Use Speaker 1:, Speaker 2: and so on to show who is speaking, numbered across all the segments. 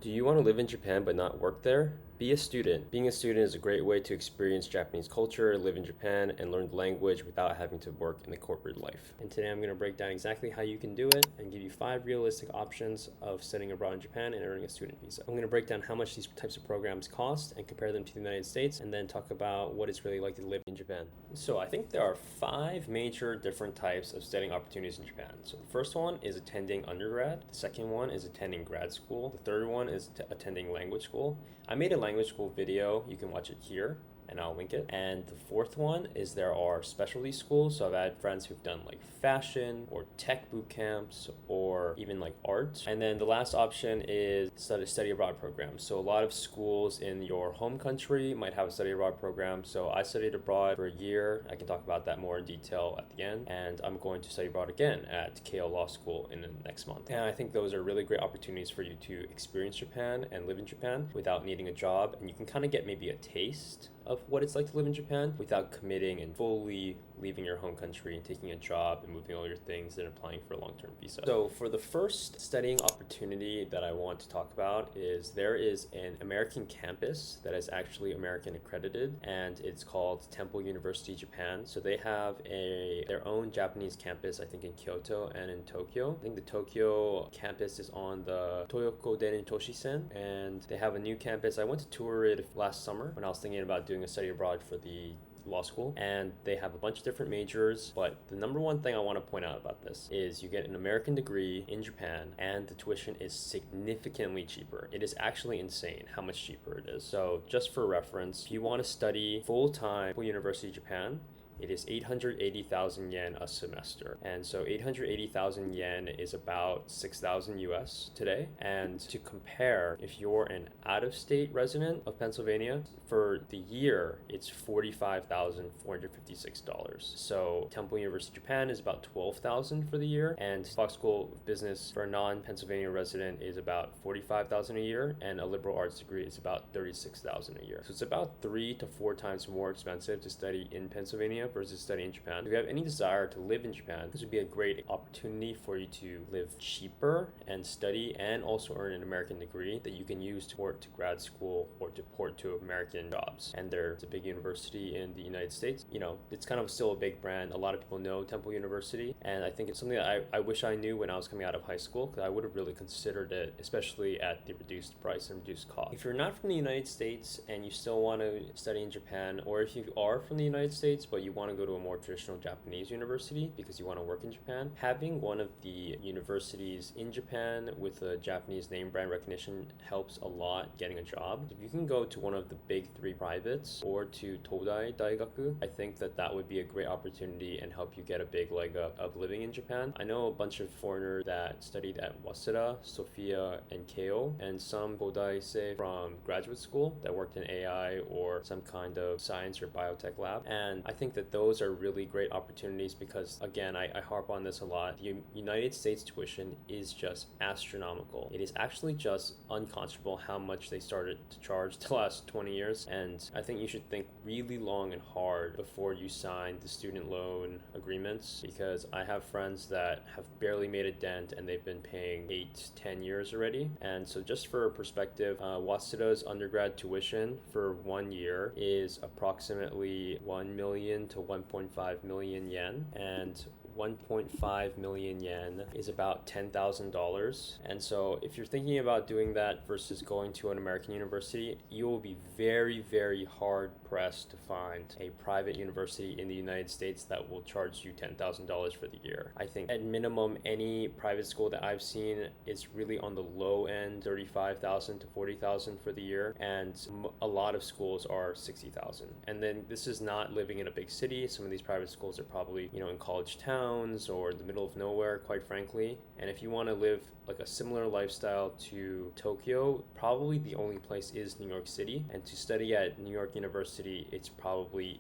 Speaker 1: Do you want to live in Japan but not work there? Be a student. Being a student is a great way to experience Japanese culture, live in Japan, and learn the language without having to work in the corporate life. And today I'm going to break down exactly how you can do it and give you 5 realistic options of studying abroad in Japan and earning a student visa. I'm going to break down how much these types of programs cost and compare them to the United States, and then talk about what it's really like to live in Japan. So I think there are 5 major different types of studying opportunities in Japan. So the first one is attending undergrad. The second one is attending grad school. The third one is attending language school. I made a language school video. You can watch it here and I'll link it. And the fourth one is there are specialty schools. So I've had friends who've done like fashion or tech boot camps or even like art. And then the last option is study abroad program. So a lot of schools in your home country might have a study abroad program. So I studied abroad for a year. I can talk about that more in detail at the end. And I'm going to study abroad again at KL Law School in the next month. And I think those are really great opportunities for you to experience Japan and live in Japan without needing a job. And you can kind of get maybe a taste of what it's like to live in Japan without committing and fully leaving your home country and taking a job and moving all your things and applying for a long-term visa. So for the first studying opportunity that I want to talk about is there is an American campus that is actually American accredited, and it's called Temple University Japan. So they have their own Japanese campus, I think in Kyoto and in Tokyo. I think the Tokyo campus is on the Toyoko Denen Toshisen, and they have a new campus. I went to tour it last summer when I was thinking about doing a study abroad for the law school, and they have a bunch of different majors, but the number one thing I want to point out about this is you get an American degree in Japan and the tuition is significantly cheaper. It is actually insane how much cheaper it is. So just for reference, if you want to study full-time at University of Japan, it is 880,000 yen a semester. And so 880,000 yen is about 6,000 US today. And to compare, if you're an out-of-state resident of Pennsylvania, for the year, it's $45,456. So Temple University Japan is about 12,000 for the year, and Fox School of Business for a non-Pennsylvania resident is about 45,000 a year, and a liberal arts degree is about 36,000 a year. So it's about 3 to 4 times more expensive to study in Pennsylvania versus studying in Japan. If you have any desire to live in Japan, this would be a great opportunity for you to live cheaper and study and also earn an American degree that you can use to port to grad school or to port to American jobs. And there's a big university in the United States. You know, it's kind of still a big brand. A lot of people know Temple University, and I think it's something that I wish I knew when I was coming out of high school, because I would have really considered it, especially at the reduced price and reduced cost. If you're not from the United States and you still want to study in Japan, or if you are from the United States but you want to go to a more traditional Japanese university because you want to work in Japan, having one of the universities in Japan with a Japanese name brand recognition helps a lot getting a job. If you can go to one of the big 3 privates or to Todai Daigaku, I think that would be a great opportunity and help you get a big leg up of living in Japan. I know a bunch of foreigners that studied at Waseda, Sophia, and Keio, and some Kodaisei from graduate school that worked in AI or some kind of science or biotech lab. And I think that those are really great opportunities because, again, I harp on this a lot. The United States tuition is just astronomical. It is actually just unconscionable how much they started to charge the last 20 years. And I think you should think really long and hard before you sign the student loan agreements, because I have friends that have barely made a dent and they've been paying 8-10 years already. And so just for perspective, Waseda's undergrad tuition for 1 year is approximately 1 million to 1.5 million yen, and 1.5 million yen is about $10,000. And so if you're thinking about doing that versus going to an American university, you will be very, very hard pressed to find a private university in the United States that will charge you $10,000 for the year. I think at minimum, any private school that I've seen is really on the low end, 35,000 to 40,000 for the year, and a lot of schools are 60,000. And then this is not living in a big city. Some of these private schools are probably, in college towns or the middle of nowhere, quite frankly. And if you want to live like a similar lifestyle to Tokyo, probably the only place is New York City. And to study at New York University, it's probably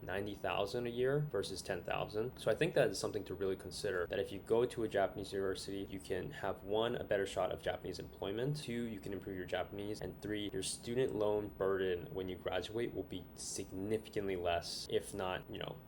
Speaker 1: 80,000-90,000 a year versus 10,000. So I think that is something to really consider, that if you go to a Japanese university, you can have 1, a better shot of Japanese employment, 2, you can improve your Japanese, and 3, your student loan burden when you graduate will be significantly less. If not,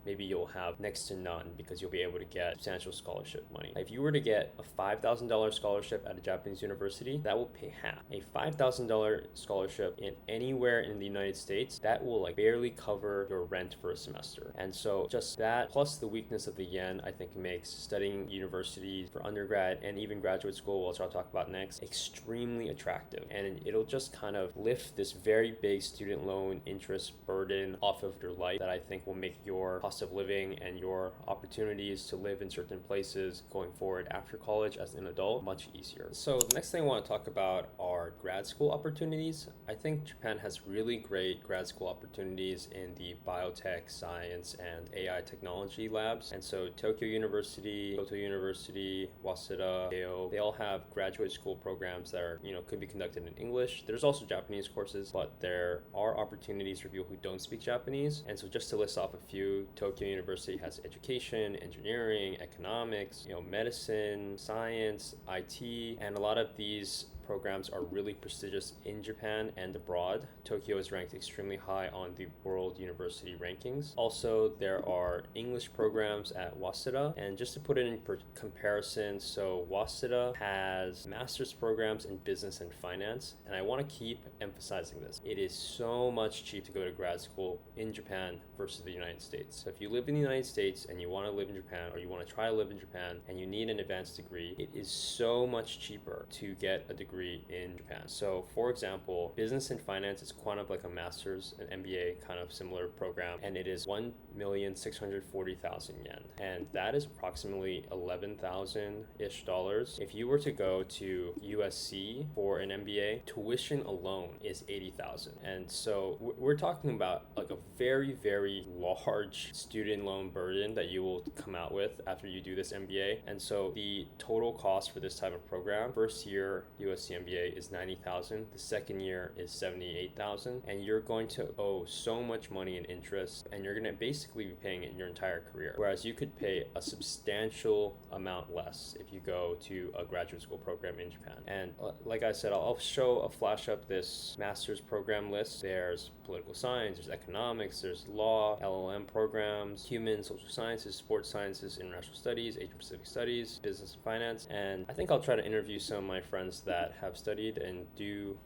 Speaker 1: maybe you'll have next to none because you'll be able to get substantial scholarship money. If you were to get a $5,000 scholarship scholarship at a Japanese university, that will pay half. A $5,000 scholarship in anywhere in the United States, that will like barely cover your rent for a semester. And so just that plus the weakness of the yen, I think makes studying university for undergrad and even graduate school, which I'll talk about next, extremely attractive. And it'll just kind of lift this very big student loan interest burden off of your life that I think will make your cost of living and your opportunities to live in certain places going forward after college as an adult much easier. So the next thing I want to talk about are grad school opportunities. I think Japan has really great grad school opportunities in the biotech, science, and AI technology labs. And so Tokyo University, Kyoto University, Waseda, Keio, they all have graduate school programs that are, could be conducted in English. There's also Japanese courses, but there are opportunities for people who don't speak Japanese. And so just to list off a few, Tokyo University has education, engineering, economics, medicine, science, IT, and a lot of these programs are really prestigious in Japan and abroad. Tokyo is ranked extremely high on the World University rankings. Also, there are English programs at Waseda, and just to put it in comparison, so Waseda has master's programs in business and finance, and I want to keep emphasizing this. It is so much cheap to go to grad school in Japan versus the United States. So if you live in the United States and you want to live in Japan, or you want to try to live in Japan and you need an advanced degree, it is so much cheaper to get a degree in Japan. So for example, business and finance is kind of like a master's, an MBA kind of similar program, and it is 1,640,000 yen. And that is approximately 11,000-ish dollars. If you were to go to USC for an MBA, tuition alone is 80,000. And so we're talking about like a very, very large student loan burden that you will come out with after you do this MBA. And so the total cost for this type of program, first year USC MBA is 90,000, the second year is 78,000, and you're going to owe so much money in interest, and you're going to basically be paying it your entire career. Whereas you could pay a substantial amount less if you go to a graduate school program in Japan. And like I said, I'll show a flash up this master's program list. There's political science, there's economics, there's law, LLM programs, human, social sciences, sports sciences, international studies, Asian Pacific studies, business and finance. And I think I'll try to interview some of my friends that have studied and do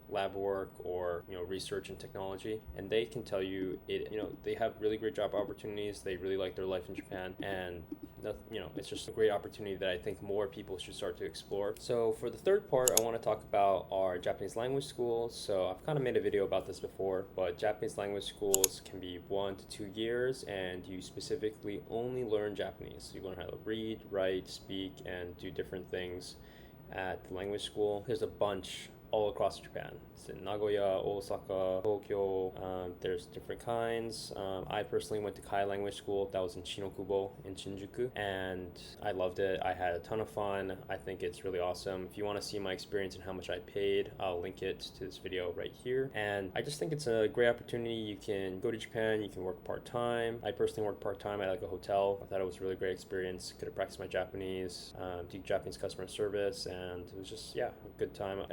Speaker 1: lab work or research in technology, and they can tell you they have really great job opportunities. They really like their life in Japan, and it's just a great opportunity that I think more people should start to explore. So for the third part, I want to talk about our Japanese language schools. So I've kind of made a video about this before, but Japanese language schools can be 1 to 2 years, and you specifically only learn Japanese. So you learn how to read, write, speak, and do different things at the language school. There's a bunch all across Japan. It's in Nagoya, Osaka, Tokyo. There's different kinds. I personally went to Kai Language School. That was in Shinokubo in Shinjuku, and I loved it. I had a ton of fun. I think it's really awesome. If you want to see my experience and how much I paid, I'll link it to this video right here. And I just think it's a great opportunity. You can go to Japan, you can work part-time. I personally worked part-time at like a hotel. I thought it was a really great experience. Could have practiced my Japanese, do Japanese customer service, and it was just, a good time.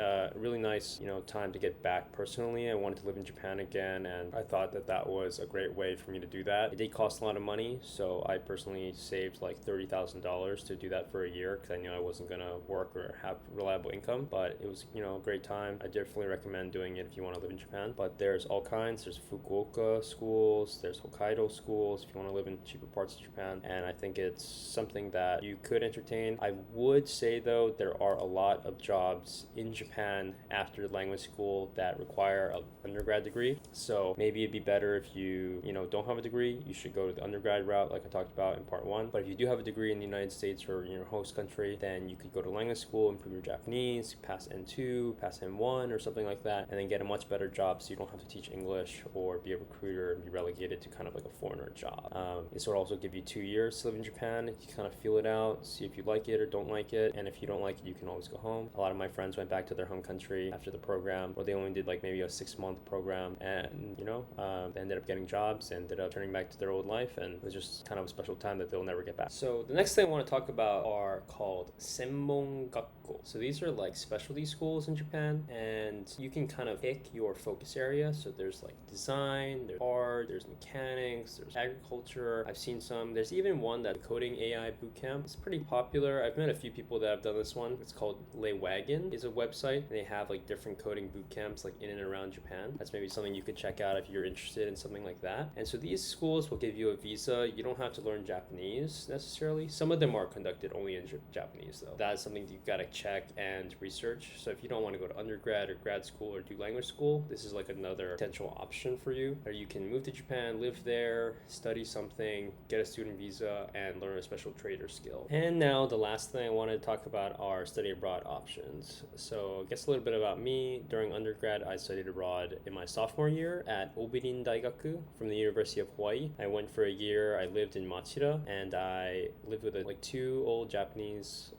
Speaker 1: Really nice, time to get back personally. I wanted to live in Japan again, and I thought that was a great way for me to do that. It did cost a lot of money, so I personally saved like $30,000 to do that for a year because I knew I wasn't going to work or have reliable income, but it was, a great time. I definitely recommend doing it if you want to live in Japan. But there's all kinds. There's Fukuoka schools, there's Hokkaido schools if you want to live in cheaper parts of Japan, and I think it's something that you could entertain. I would say though, there are a lot of jobs in Japan after language school that require an undergrad degree. So maybe it'd be better if you don't have a degree, you should go to the undergrad route like I talked about in part 1. But if you do have a degree in the United States or in your host country, then you could go to language school, improve your Japanese, pass N2, pass N1 or something like that, and then get a much better job so you don't have to teach English or be a recruiter and be relegated to kind of like a foreigner job. This would also give you 2 years to live in Japan. You kind of feel it out, see if you like it or don't like it, and if you don't like it, you can always go home. A lot of my friends went back to their home country after the program, or they only did like maybe a 6-month program, and they ended up getting jobs and ended up turning back to their old life, and it was just kind of a special time that they'll never get back. So the next thing I want to talk about are called senmon gakko Gakuko. So these are like specialty schools in Japan, and you can kind of pick your focus area. So there's like design, there's art, there's mechanics, there's agriculture. I've seen some. There's even one that coding AI bootcamp. It's pretty popular. I've met a few people that have done this one. It's called Wagon is a website. They have like different coding boot camps like in and around Japan. That's maybe something you could check out if you're interested in something like that. And so these schools will give you a visa. You don't have to learn Japanese necessarily. Some of them are conducted only in Japanese though. That is something you gotta check and research. So if you don't want to go to undergrad or grad school or do language school, this is like another potential option for you. Or you can move to Japan, live there, study something, get a student visa, and learn a special trade or skill. And now the last thing I want to talk about are study abroad options. So I guess a little bit about me. During undergrad, I studied abroad in my sophomore year at Obirin Daigaku from the University of Hawaii. I went for a year. I lived in Machida, and I lived with like two old Japanese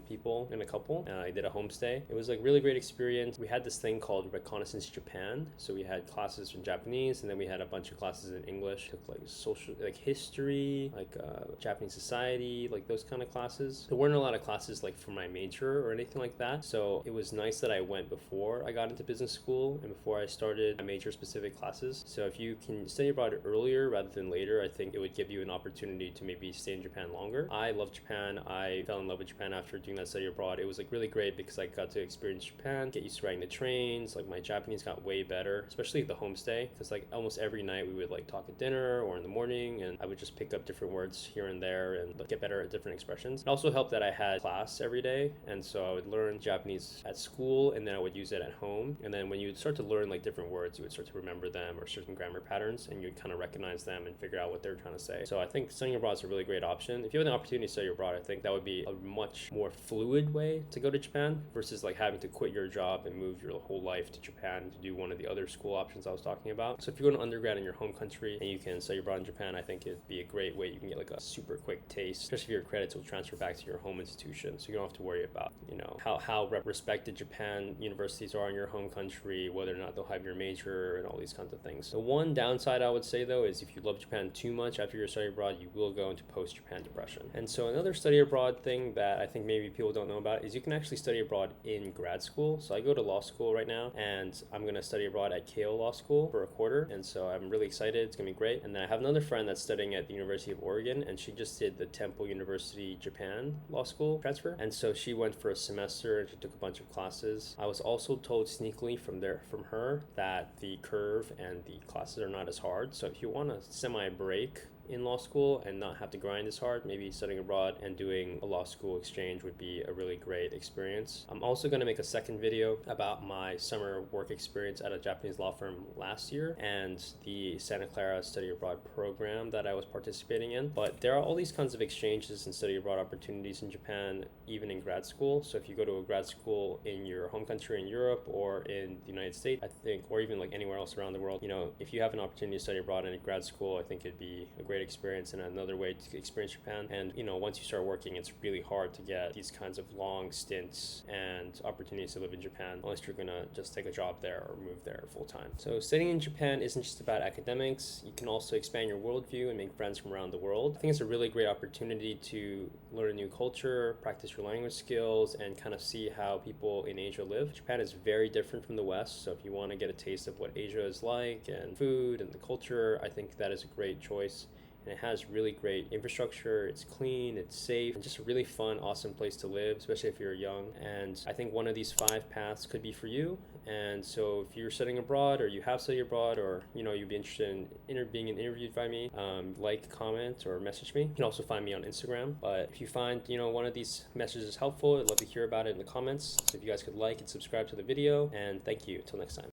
Speaker 1: people and a couple. I did a homestay. It was like really great experience. We had this thing called Reconnaissance Japan. So we had classes in Japanese, and then we had a bunch of classes in English. Took like social, like history, like Japanese society, like those kind of classes. There weren't a lot of classes like for my major or anything like that. So it was nice that I went before I got into business school and before I started my major specific classes. So if you can study abroad earlier rather than later, I think it would give you an opportunity to maybe stay in Japan longer. I love Japan. I fell in love with Japan after doing that study abroad. It was like really great because I got to experience Japan, get used to riding the trains. Like my Japanese got way better, especially at the homestay, because like almost every night we would like talk at dinner or in the morning, and I would just pick up different words here and there and get better at different expressions. It also helped that I had class every day, and so I would learn Japanese at school and then I would use it at home. And then when you would start to learn like different words, you would start to remember them or certain grammar patterns, and you'd kind of recognize them and figure out what they're trying to say. So I think studying abroad is a really great option. If you have the opportunity to study abroad, I think that would be a much more fluid way to go to Japan versus like having to quit your job and move your whole life to Japan to do one of the other school options I was talking about. So if you go to undergrad in your home country and you can study abroad in Japan, I think it'd be a great way. You can get like a super quick taste, especially if your credits will transfer back to your home institution. So you don't have to worry about, you know, how respected Japan universities are in your home country, whether or not they'll have your major and all these kinds of things. The one downside I would say though is if you love Japan too much after your study abroad, you will go into post-Japan depression. And so another study abroad thing that I think maybe people don't know about is you can actually study abroad in grad school. So I go to law school right now, and I'm going to study abroad at Keio Law School for a quarter, and so I'm really excited. It's going to be great. And then I have another friend that's studying at the University of Oregon, and she just did the Temple University Japan Law School transfer, and so she went for a semester and she took a bunch of classes. I was also told sneakily from her that the curve and the classes are not as hard. So if you want a semi-break in law school and not have to grind as hard, maybe studying abroad and doing a law school exchange would be a really great experience. I'm also going to make a second video about my summer work experience at a Japanese law firm last year and the Santa Clara study abroad program that I was participating in. But there are all these kinds of exchanges and study abroad opportunities in Japan, even in grad school. So if you go to a grad school in your home country in Europe or in the United States, I think, or even like anywhere else around the world, you know, if you have an opportunity to study abroad in a grad school, I think it'd be a great experience and another way to experience Japan. And you know, once you start working, it's really hard to get these kinds of long stints and opportunities to live in Japan unless you're gonna just take a job there or move there full time. So studying in Japan isn't just about academics. You can also expand your worldview and make friends from around the world. I think it's a really great opportunity to learn a new culture, practice your language skills, and kind of see how people in Asia live. Japan is very different from the West, so if you want to get a taste of what Asia is like and food and the culture, I think that is a great choice. And it has really great infrastructure. It's clean, it's safe, and just a really fun, awesome place to live, especially if you're young. And I think one of these 5 paths could be for you. And so if you're studying abroad or you have studied abroad, or you know, you'd be interested in being interviewed by me, like, comment, or message me. You can also find me on Instagram. But if you find, you know, one of these messages helpful, I'd love to hear about it in the comments. So if you guys could like and subscribe to the video, and thank you. Until next time.